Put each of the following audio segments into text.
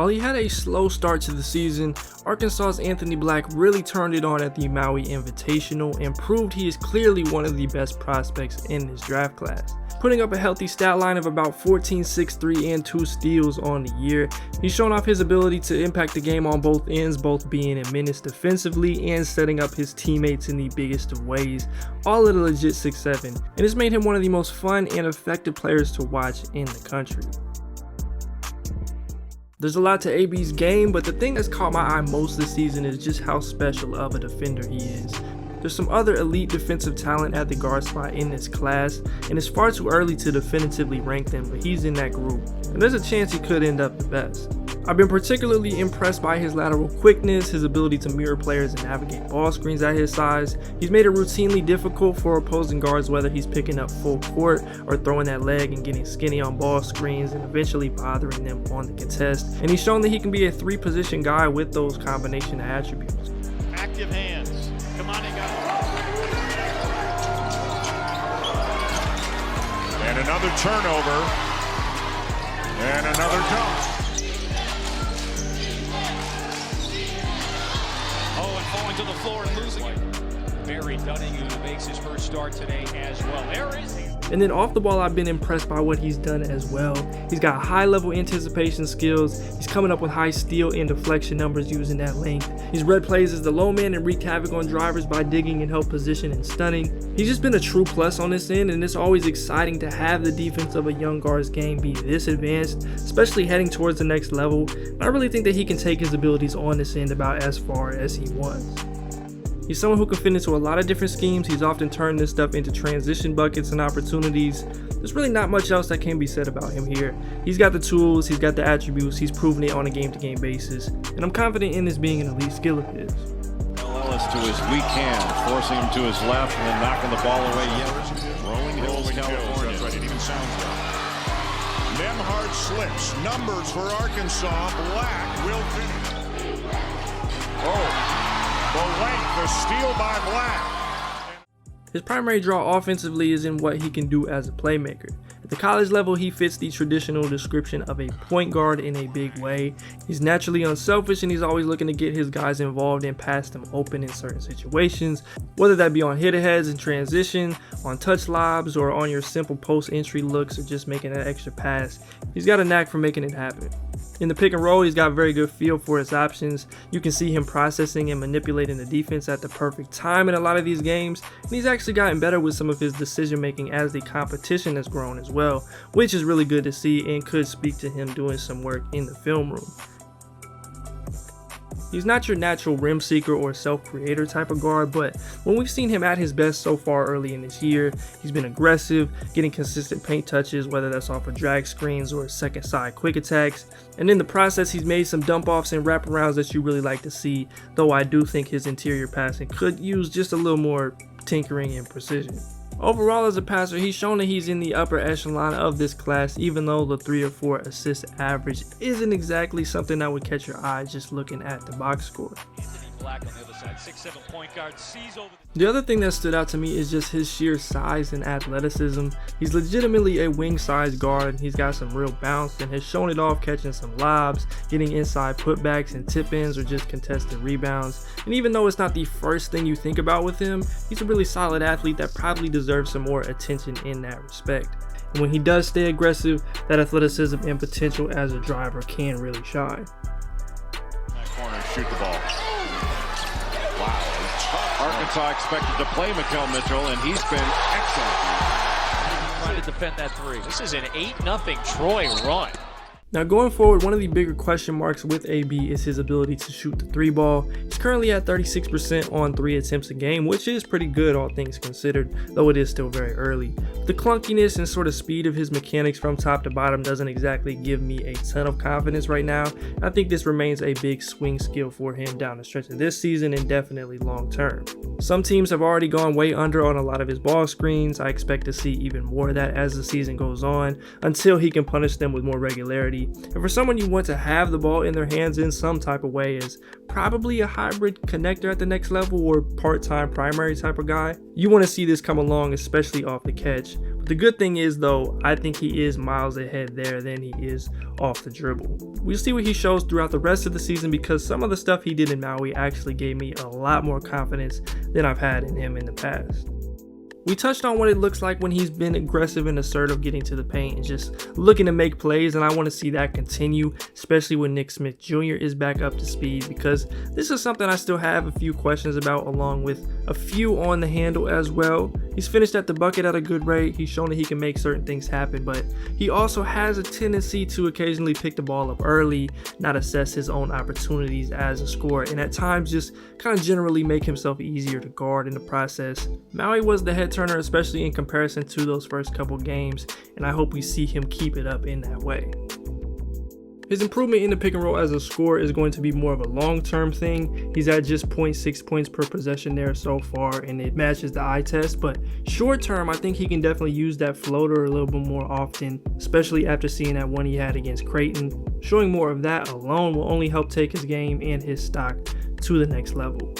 While he had a slow start to the season, Arkansas's Anthony Black really turned it on at the Maui Invitational and proved he is clearly one of the best prospects in this draft class. Putting up a healthy stat line of about 14, 6, 3, and 2 steals on the year, he's shown off his ability to impact the game on both ends, both being a menace defensively and setting up his teammates in the biggest of ways, all at a legit 6'7", and it's made him one of the most fun and effective players to watch in the country. There's a lot to AB's game, but the thing that's caught my eye most this season is just how special of a defender he is. There's some other elite defensive talent at the guard spot in this class, and it's far too early to definitively rank them, but he's in that group, and there's a chance he could end up the best. I've been particularly impressed by his lateral quickness, his ability to mirror players and navigate ball screens at his size. He's made it routinely difficult for opposing guards, whether he's picking up full court or throwing that leg and getting skinny on ball screens and eventually bothering them on the contest. And he's shown that he can be a 3-position guy with those combination attributes. Active hands. Come on, guys. And another turnover. And another dunk. Falling to the floor and losing it. Barry Dunning, who makes his first start today as well. There is he. And then off the ball, I've been impressed by what he's done as well. He's got high level anticipation skills. He's coming up with high steal and deflection numbers using that length. He's read plays as the low man and wreaked havoc on drivers by digging in help position and stunning. He's just been a true plus on this end, and it's always exciting to have the defense of a young guard's game be this advanced, especially heading towards the next level. And I really think that he can take his abilities on this end about as far as he wants. He's someone who can fit into a lot of different schemes. He's often turned this stuff into transition buckets and opportunities. There's really not much else that can be said about him here. He's got the tools, he's got the attributes, he's proven it on a game-to-game basis, and I'm confident in this being an elite skill of his. Ellis to his weak hand, forcing him to his left and then knocking the ball away. Rolling Hills, California. That's right, it even sounds right. Nemhard slips. Numbers for Arkansas. Black will finish. Oh. The length, the steal by Black. His primary draw offensively is in what he can do as a playmaker. At the college level, he fits the traditional description of a point guard in a big way. He's naturally unselfish and he's always looking to get his guys involved and pass them open in certain situations, whether that be on hit-aheads in transition, on touch lobs, or on your simple post entry looks or just making that extra pass. He's got a knack for making it happen. In the pick and roll, he's got a very good feel for his options. You can see him processing and manipulating the defense at the perfect time in a lot of these games, and he's actually gotten better with some of his decision making as the competition has grown as well, which is really good to see and could speak to him doing some work in the film room. He's not your natural rim seeker or self-creator type of guard, but when we've seen him at his best so far early in this year, he's been aggressive, getting consistent paint touches, whether that's off of drag screens or second side quick attacks. And in the process, he's made some dump offs and wraparounds that you really like to see, though I do think his interior passing could use just a little more tinkering and precision. Overall, as a passer, he's shown that he's in the upper echelon of this class, even though the 3 or 4 assist average isn't exactly something that would catch your eye just looking at the box score. Black on the other side, 6'7" point guard, sees over the other thing that stood out to me is just his sheer size and athleticism. He's legitimately a wing-sized guard. He's got some real bounce and has shown it off catching some lobs, getting inside putbacks and tip-ins or just contested rebounds. And even though it's not the first thing you think about with him, he's a really solid athlete that probably deserves some more attention in that respect. And when he does stay aggressive, that athleticism and potential as a driver can really shine. that corner, shoot the ball. Wow. Arkansas expected to play Mikal Mitchell, and he's been excellent. Trying to defend that three. This is an 8-0 Troy run. Now going forward, one of the bigger question marks with AB is his ability to shoot the 3 ball. He's currently at 36% on 3 attempts a game, which is pretty good all things considered, though it is still very early. The clunkiness and sort of speed of his mechanics from top to bottom doesn't exactly give me a ton of confidence right now. I think this remains a big swing skill for him down the stretch of this season and definitely long term. Some teams have already gone way under on a lot of his ball screens. I expect to see even more of that as the season goes on until he can punish them with more regularity versatility. And for someone you want to have the ball in their hands in some type of way as probably a hybrid connector at the next level or part-time primary type of guy, you want to see this come along, especially off the catch. But the good thing is though, I think he is miles ahead there than he is off the dribble. We'll see what he shows throughout the rest of the season because some of the stuff he did in Maui actually gave me a lot more confidence than I've had in him in the past. We touched on what it looks like when he's been aggressive and assertive getting to the paint and just looking to make plays, and I want to see that continue, especially when Nick Smith Jr. is back up to speed, because this is something I still have a few questions about, along with a few on the handle as well. He's finished at the bucket at a good rate, he's shown that he can make certain things happen, but he also has a tendency to occasionally pick the ball up early, not assess his own opportunities as a scorer, and at times just kind of generally make himself easier to guard in the process. Maui was the head turner, especially in comparison to those first couple games, and I hope we see him keep it up in that way. His improvement in the pick and roll as a scorer is going to be more of a long-term thing. He's at just 0.6 points per possession there so far, and it matches the eye test, but short-term, I think he can definitely use that floater a little bit more often, especially after seeing that one he had against Creighton. Showing more of that alone will only help take his game and his stock to the next level.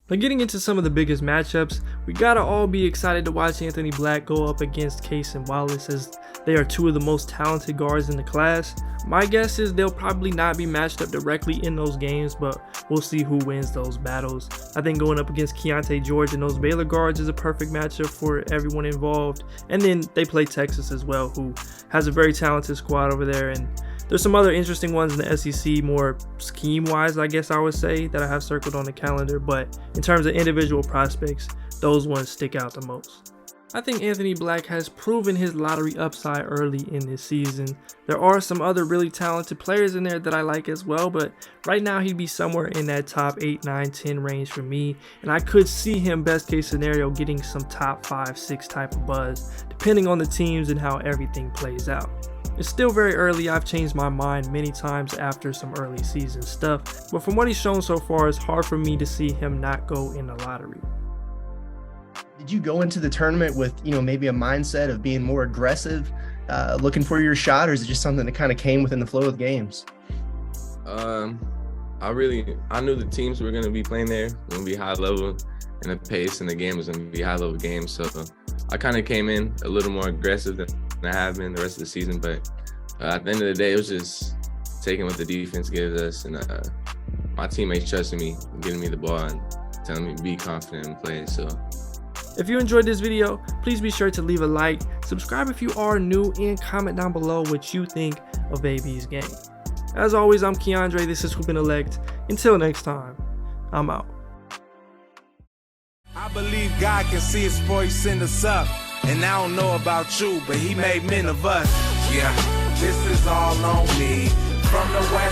Now, getting into some of the biggest matchups, we gotta all be excited to watch Anthony Black go up against Case and Wallace, as they are two of the most talented guards in the class. My guess is they'll probably not be matched up directly in those games, but we'll see who wins those battles. I think going up against Keontae George and those Baylor guards is a perfect matchup for everyone involved. And then they play Texas as well, who has a very talented squad over there, and there's some other interesting ones in the SEC, more scheme-wise, I guess I would say, that I have circled on the calendar, but in terms of individual prospects, those ones stick out the most. I think Anthony Black has proven his lottery upside early in this season. There are some other really talented players in there that I like as well, but right now he'd be somewhere in that top 8, 9, 10 range for me, and I could see him, best case scenario, getting some top 5, 6 type of buzz, depending on the teams and how everything plays out. It's still very early. I've changed my mind many times after some early season stuff, but from what he's shown so far, it's hard for me to see him not go in the lottery. Did you go into the tournament with, maybe a mindset of being more aggressive, looking for your shot, or is it just something that kind of came within the flow of the games? I knew the teams were going to be playing there, going to be high level, and the pace in the game was going to be high level games. So I kind of came in a little more aggressive than I have been the rest of the season. But at the end of the day, it was just taking what the defense gives us, and my teammates trusting me, giving me the ball and telling me to be confident and play. So if you enjoyed this video, please be sure to leave a like, subscribe if you are new, and comment down below what you think of AB's game. As always, I'm Keandre, this is Intellect. Until next time, I'm out. I believe God can see us before he send us up. And I don't know about you, but he made men of us. Yeah, this is all on me. From the way